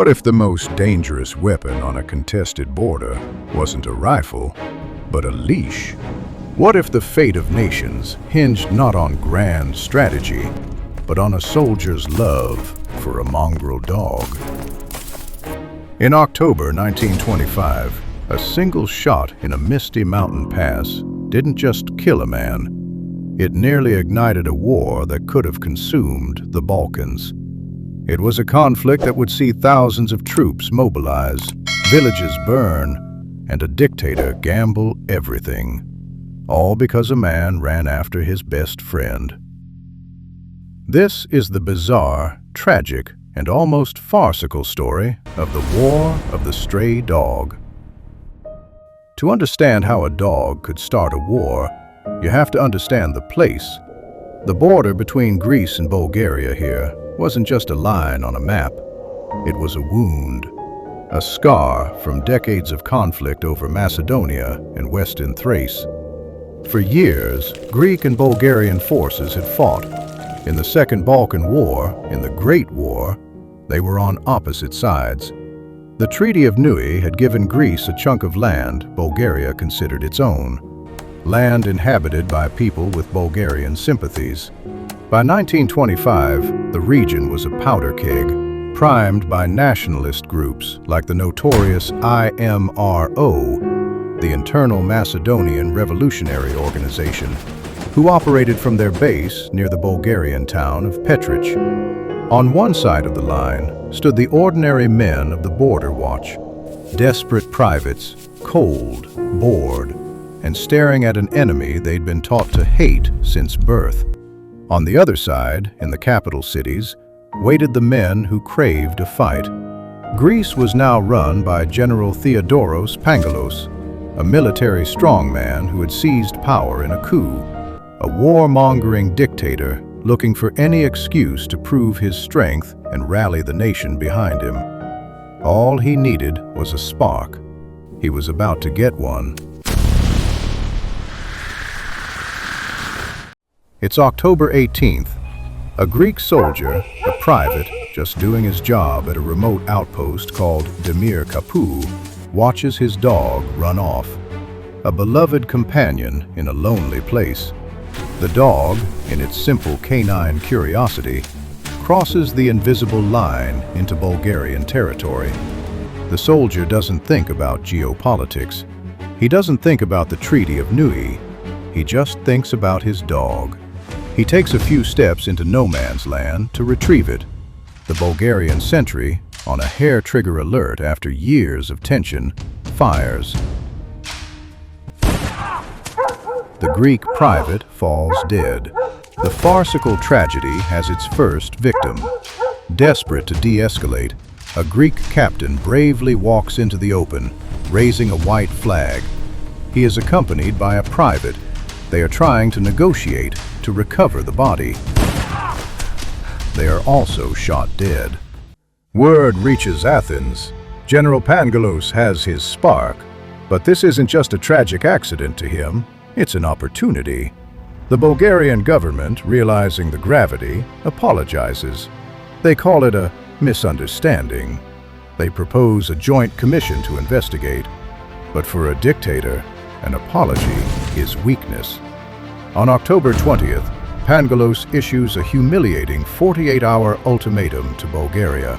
What if the most dangerous weapon on a contested border wasn't a rifle, but a leash? What if the fate of nations hinged not on grand strategy, but on a soldier's love for a mongrel dog? In October 1925, a single shot in a misty mountain pass didn't just kill a man. It nearly ignited a war that could have consumed the Balkans. It was a conflict that would see thousands of troops mobilize, villages burn, and a dictator gamble everything, all because a man ran after his best friend. This is the bizarre, tragic, and almost farcical story of the War of the Stray Dog. To understand how a dog could start a war, you have to understand the place. The border between Greece and Bulgaria here wasn't just a line on a map. It was a wound, a scar from decades of conflict over Macedonia and Western Thrace. For years, Greek and Bulgarian forces had fought. In the Second Balkan War, in the Great War, they were on opposite sides. The Treaty of Neuilly had given Greece a chunk of land Bulgaria considered its own, land inhabited by people with Bulgarian sympathies. By 1925, the region was a powder keg, primed by nationalist groups like the notorious IMRO, the Internal Macedonian Revolutionary Organization, who operated from their base near the Bulgarian town of Petrich. On one side of the line stood the ordinary men of the Border Watch, desperate privates, cold, bored, and staring at an enemy they'd been taught to hate since birth. On the other side, in the capital cities, waited the men who craved a fight. Greece was now run by General Theodoros Pangalos, a military strongman who had seized power in a coup, a warmongering dictator looking for any excuse to prove his strength and rally the nation behind him. All he needed was a spark. He was about to get one. It's October 18th. A Greek soldier, a private, just doing his job at a remote outpost called Demir Kapı, watches his dog run off. A beloved companion in a lonely place. The dog, in its simple canine curiosity, crosses the invisible line into Bulgarian territory. The soldier doesn't think about geopolitics. He doesn't think about the Treaty of Neuilly. He just thinks about his dog. He takes a few steps into no man's land to retrieve it. The Bulgarian sentry, on a hair-trigger alert after years of tension, fires. The Greek private falls dead. The farcical tragedy has its first victim. Desperate to de-escalate, a Greek captain bravely walks into the open, raising a white flag. He is accompanied by a private. They are trying to negotiate to recover the body. They are also shot dead. Word reaches Athens. General Pangalos has his spark, but this isn't just a tragic accident to him, it's an opportunity. The Bulgarian government, realizing the gravity, apologizes. They call it a misunderstanding. They propose a joint commission to investigate. But for a dictator, an apology is weakness. On October 20th, Pangalos issues a humiliating 48-hour ultimatum to Bulgaria.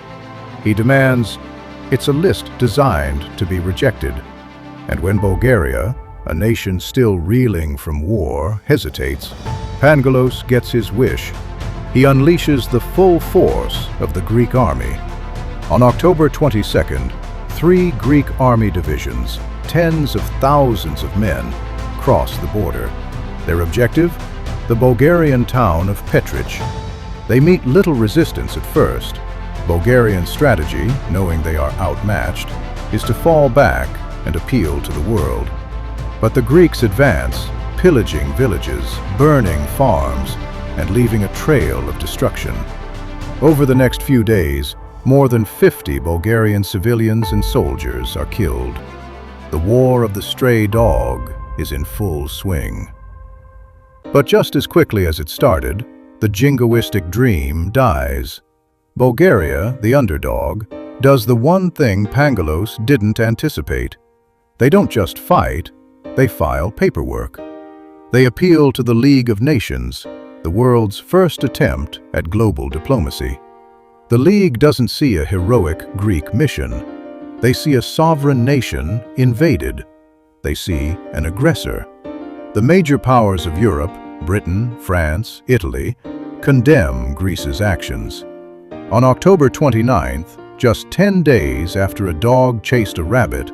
He demands, it's a list designed to be rejected. And when Bulgaria, a nation still reeling from war, hesitates, Pangalos gets his wish. He unleashes the full force of the Greek army. On October 22nd, 3 Greek army divisions, tens of thousands of men, cross the border. Their objective? The Bulgarian town of Petrich. They meet little resistance at first. Bulgarian strategy, knowing they are outmatched, is to fall back and appeal to the world. But the Greeks advance, pillaging villages, burning farms, and leaving a trail of destruction. Over the next few days, more than 50 Bulgarian civilians and soldiers are killed. The War of the Stray Dog is in full swing. But just as quickly as it started, the jingoistic dream dies. Bulgaria, the underdog, does the one thing Pangalos didn't anticipate. They don't just fight, they file paperwork. They appeal to the League of Nations, the world's first attempt at global diplomacy. The League doesn't see a heroic Greek mission. They see a sovereign nation invaded. They see an aggressor. The major powers of Europe, Britain, France, Italy, condemn Greece's actions. On October 29th, just 10 days after a dog chased a rabbit,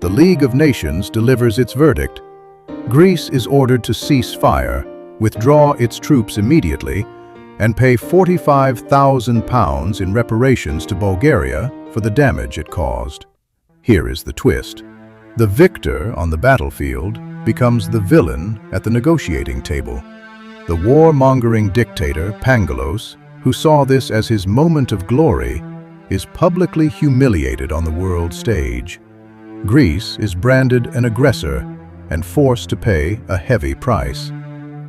the League of Nations delivers its verdict. Greece is ordered to cease fire, withdraw its troops immediately, and pay £45,000 in reparations to Bulgaria for the damage it caused. Here is the twist. The victor on the battlefield becomes the villain at the negotiating table. The war-mongering dictator, Pangalos, who saw this as his moment of glory, is publicly humiliated on the world stage. Greece is branded an aggressor and forced to pay a heavy price.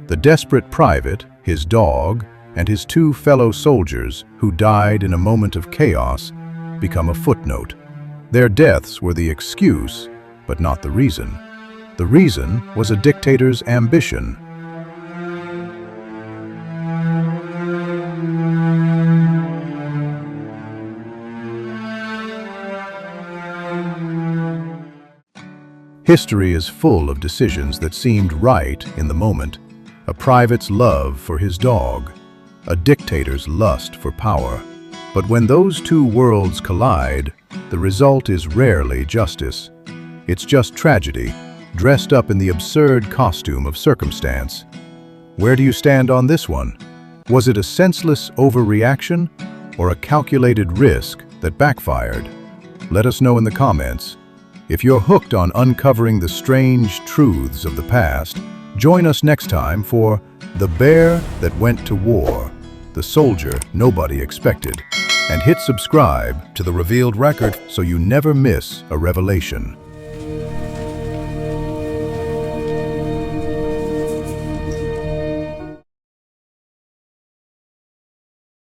The desperate private, his dog, and his two fellow soldiers who died in a moment of chaos become a footnote. Their deaths were the excuse, but not the reason. The reason was a dictator's ambition. History is full of decisions that seemed right in the moment. A private's love for his dog, a dictator's lust for power. But when those two worlds collide, the result is rarely justice. It's just tragedy, dressed up in the absurd costume of circumstance. Where do you stand on this one? Was it a senseless overreaction or a calculated risk that backfired? Let us know in the comments. If you're hooked on uncovering the strange truths of the past, join us next time for The Bear That Went to War, the soldier nobody expected, and hit subscribe to The Revealed Record so you never miss a revelation.